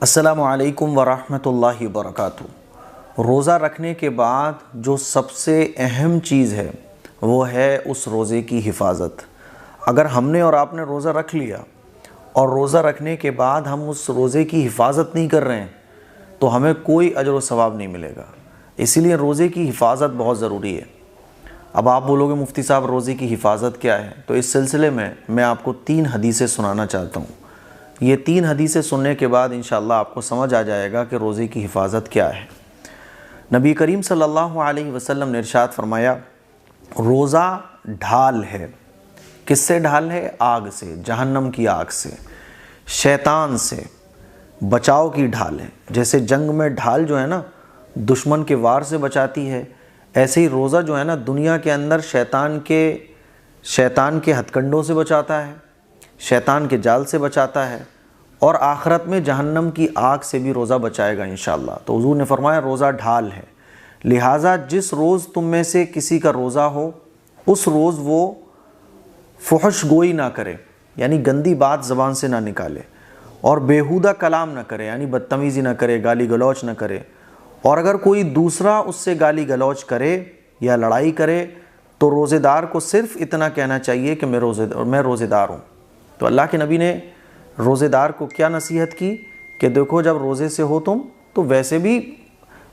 السلام علیکم ورحمۃ اللہ وبرکاتہ۔ روزہ رکھنے کے بعد جو سب سے اہم چیز ہے وہ ہے اس روزے کی حفاظت۔ اگر ہم نے اور آپ نے روزہ رکھ لیا اور روزہ رکھنے کے بعد ہم اس روزے کی حفاظت نہیں کر رہے ہیں تو ہمیں کوئی اجر و ثواب نہیں ملے گا۔ اسی لیے روزے کی حفاظت بہت ضروری ہے۔ اب آپ بولو گے مفتی صاحب روزے کی حفاظت کیا ہے؟ تو اس سلسلے میں آپ کو 3 حدیثیں سنانا چاہتا ہوں۔ یہ 3 حدیثیں سننے کے بعد انشاءاللہ آپ کو سمجھ آ جائے گا کہ روزے کی حفاظت کیا ہے۔ نبی کریم صلی اللہ علیہ وسلم نے ارشاد فرمایا، روزہ ڈھال ہے۔ کس سے ڈھال ہے؟ آگ سے، جہنم کی آگ سے، شیطان سے بچاؤ کی ڈھال ہے۔ جیسے جنگ میں ڈھال جو ہے نا دشمن کے وار سے بچاتی ہے، ایسے ہی روزہ جو ہے نا دنیا کے اندر شیطان کے ہتھ کنڈوں سے بچاتا ہے، شیطان کے جال سے بچاتا ہے، اور آخرت میں جہنم کی آگ سے بھی روزہ بچائے گا انشاءاللہ۔ تو حضور نے فرمایا روزہ ڈھال ہے، لہٰذا جس روز تم میں سے کسی کا روزہ ہو اس روز وہ فحش گوئی نہ کرے، یعنی گندی بات زبان سے نہ نکالے، اور بیہودہ کلام نہ کرے، یعنی بدتمیزی نہ کرے، گالی گلوچ نہ کرے، اور اگر کوئی دوسرا اس سے گالی گلوچ کرے یا لڑائی کرے تو روزے دار کو صرف اتنا کہنا چاہیے کہ میں روزے دار ہوں۔ تو اللہ کے نبی نے روزے دار کو کیا نصیحت کی کہ دیکھو جب روزے سے ہو تم تو ویسے بھی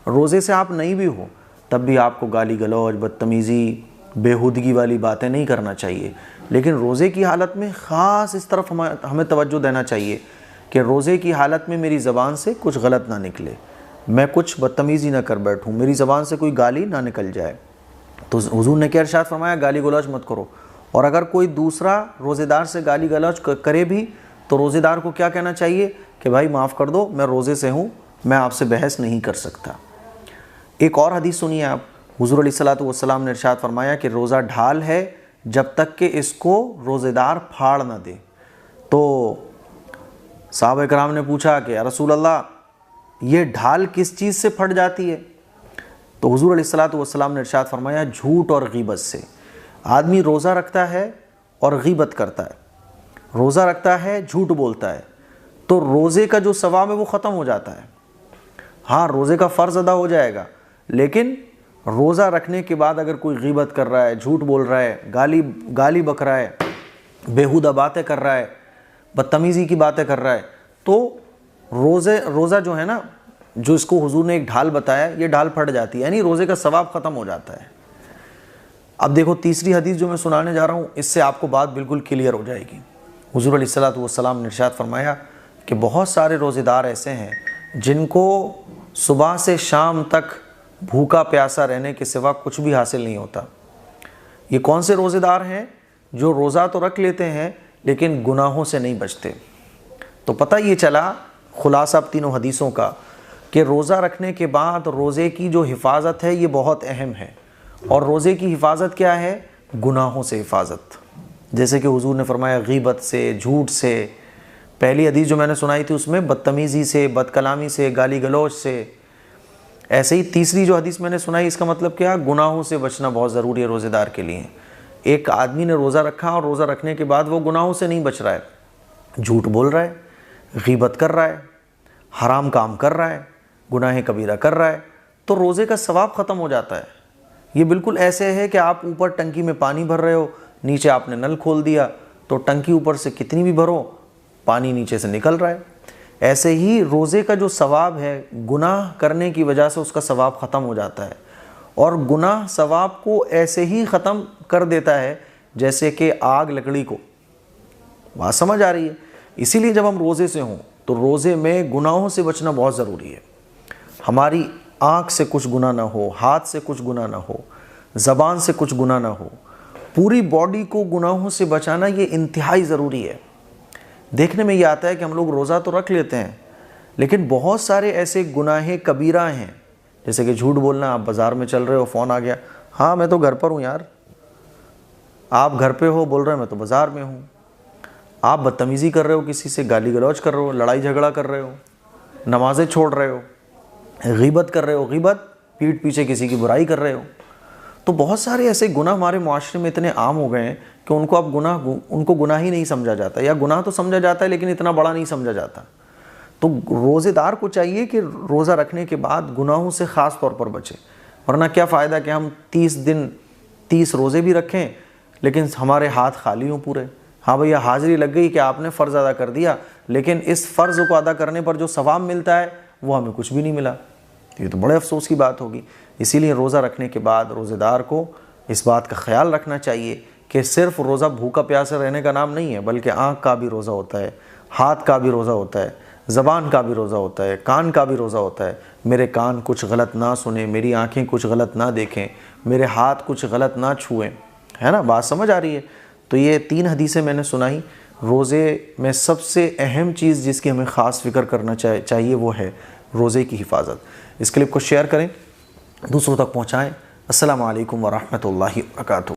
روزے سے آپ نہیں بھی ہو تب بھی آپ کو گالی گلوچ، بدتمیزی، بیہودگی والی باتیں نہیں کرنا چاہیے، لیکن روزے کی حالت میں خاص اس طرف ہمیں توجہ دینا چاہیے کہ روزے کی حالت میں میری زبان سے کچھ غلط نہ نکلے، میں کچھ بدتمیزی نہ کر بیٹھوں، میری زبان سے کوئی گالی نہ نکل جائے۔ تو حضور نے کیا ارشاد فرمایا؟ گالی گلوچ مت کرو، اور اگر کوئی دوسرا روزے دار سے گالی گلوچ کرے بھی تو روزے دار کو کیا کہنا چاہیے کہ بھائی معاف کر دو، میں روزے سے ہوں، میں آپ سے بحث نہیں کر سکتا۔ ایک اور حدیث سنیے آپ، حضور علیہ الصلوۃ والسلام نے ارشاد فرمایا کہ روزہ ڈھال ہے جب تک کہ اس کو روزے دار پھاڑ نہ دے۔ تو صحابہ کرام نے پوچھا کہ یا رسول اللہ یہ ڈھال کس چیز سے پھٹ جاتی ہے؟ تو حضور علیہ الصلوۃ والسلام نے ارشاد فرمایا جھوٹ اور غیبت سے۔ آدمی روزہ رکھتا ہے اور غیبت کرتا ہے، روزہ رکھتا ہے جھوٹ بولتا ہے، تو روزے کا جو ثواب ہے وہ ختم ہو جاتا ہے۔ ہاں روزے کا فرض ادا ہو جائے گا، لیکن روزہ رکھنے کے بعد اگر کوئی غیبت کر رہا ہے، جھوٹ بول رہا ہے، گالی بک رہا ہے، بیہودہ باتیں کر رہا ہے، بدتمیزی کی باتیں کر رہا ہے، تو روزہ جو ہے نا جو اس کو حضور نے ایک ڈھال بتایا یہ ڈھال پھٹ جاتی ہے، یعنی روزے کا ثواب ختم ہو جاتا ہے۔ اب دیکھو تیسری حدیث جو میں سنانے جا رہا ہوں اس سے آپ کو بات بالکل کلیئر ہو جائے گی۔ حضور علیہ الصلوۃ والسلام نے ارشاد فرمایا کہ بہت سارے روزے دار ایسے ہیں جن کو صبح سے شام تک بھوکا پیاسا رہنے کے سوا کچھ بھی حاصل نہیں ہوتا۔ یہ کون سے روزے دار ہیں؟ جو روزہ تو رکھ لیتے ہیں لیکن گناہوں سے نہیں بچتے۔ تو پتہ یہ چلا خلاصہ اب تینوں حدیثوں کا کہ روزہ رکھنے کے بعد روزے کی جو حفاظت ہے یہ بہت اہم ہے، اور روزے کی حفاظت کیا ہے؟ گناہوں سے حفاظت، جیسے کہ حضور نے فرمایا غیبت سے، جھوٹ سے۔ پہلی حدیث جو میں نے سنائی تھی اس میں بدتمیزی سے، بد کلامی سے، گالی گلوچ سے۔ ایسے ہی تیسری جو حدیث میں نے سنائی اس کا مطلب کیا؟ گناہوں سے بچنا بہت ضروری ہے روزے دار کے لیے۔ ایک آدمی نے روزہ رکھا اور روزہ رکھنے کے بعد وہ گناہوں سے نہیں بچ رہا ہے، جھوٹ بول رہا ہے، غیبت کر رہا ہے، حرام کام کر رہا ہے، گناہ کبیرہ کر رہا ہے، تو روزے کا ثواب ختم ہو جاتا ہے۔ یہ بالکل ایسے ہے کہ آپ اوپر ٹنکی میں پانی بھر رہے ہو، نیچے آپ نے نل کھول دیا تو ٹنکی اوپر سے کتنی بھی بھرو پانی نیچے سے نکل رہا ہے۔ ایسے ہی روزے کا جو ثواب ہے گناہ کرنے کی وجہ سے اس کا ثواب ختم ہو جاتا ہے، اور گناہ ثواب کو ایسے ہی ختم کر دیتا ہے جیسے کہ آگ لکڑی کو۔ بات سمجھ آ رہی ہے؟ اسی لیے جب ہم روزے سے ہوں تو روزے میں گناہوں سے بچنا بہت ضروری ہے۔ ہماری آنکھ سے کچھ گناہ نہ ہو، ہاتھ سے کچھ گناہ نہ ہو، زبان سے کچھ گناہ نہ ہو، پوری باڈی کو گناہوں سے بچانا یہ انتہائی ضروری ہے۔ دیکھنے میں یہ آتا ہے کہ ہم لوگ روزہ تو رکھ لیتے ہیں لیکن بہت سارے ایسے گناہ کبیرہ ہیں، جیسے کہ جھوٹ بولنا۔ آپ بازار میں چل رہے ہو، فون آ گیا، ہاں میں تو گھر پر ہوں یار، آپ گھر پہ ہو، بول رہے ہیں میں تو بازار میں ہوں۔ آپ بدتمیزی کر رہے ہو، کسی سے گالی گلوچ کر رہے ہو، لڑائی جھگڑا کر رہے ہو، نمازیں چھوڑ رہے ہو، غیبت کر رہے ہو، غیبت پیٹھ پیچھے کسی کی برائی کر رہے ہو۔ تو بہت سارے ایسے گناہ ہمارے معاشرے میں اتنے عام ہو گئے ہیں کہ ان کو گناہ ہی نہیں سمجھا جاتا، یا گناہ تو سمجھا جاتا ہے لیکن اتنا بڑا نہیں سمجھا جاتا۔ تو روزے دار کو چاہیے کہ روزہ رکھنے کے بعد گناہوں سے خاص طور پر بچے، ورنہ کیا فائدہ کہ ہم 30 دن 30 روزے بھی رکھیں لیکن ہمارے ہاتھ خالی ہوں پورے. ہاں بھیا حاضری لگ گئی کہ آپ نے فرض ادا کر دیا، لیکن اس فرض کو ادا کرنے پر جو ثواب ملتا ہے وہ ہمیں کچھ بھی نہیں ملا. یہ تو بڑے افسوس کی بات ہوگی. اسی لیے روزہ رکھنے کے بعد روزے دار کو اس بات کا خیال رکھنا چاہیے کہ صرف روزہ بھوکا پیاسے رہنے کا نام نہیں ہے، بلکہ آنکھ کا بھی روزہ ہوتا ہے، ہاتھ کا بھی روزہ ہوتا ہے، زبان کا بھی روزہ ہوتا ہے، کان کا بھی روزہ ہوتا ہے. میرے کان کچھ غلط نہ سنیں، میری آنکھیں کچھ غلط نہ دیکھیں، میرے ہاتھ کچھ غلط نہ چھوئیں. ہے نا بات سمجھ آ رہی ہے؟ تو یہ 3 حدیثیں میں نے سنائی. روزے میں سب سے اہم چیز جس کی ہمیں خاص فکر کرنا چاہیے وہ ہے روزے کی حفاظت. اس کلپ کو شیئر کریں، دوسروں تک پہنچائیں. السلام علیکم ورحمۃ اللہ وبرکاتہ.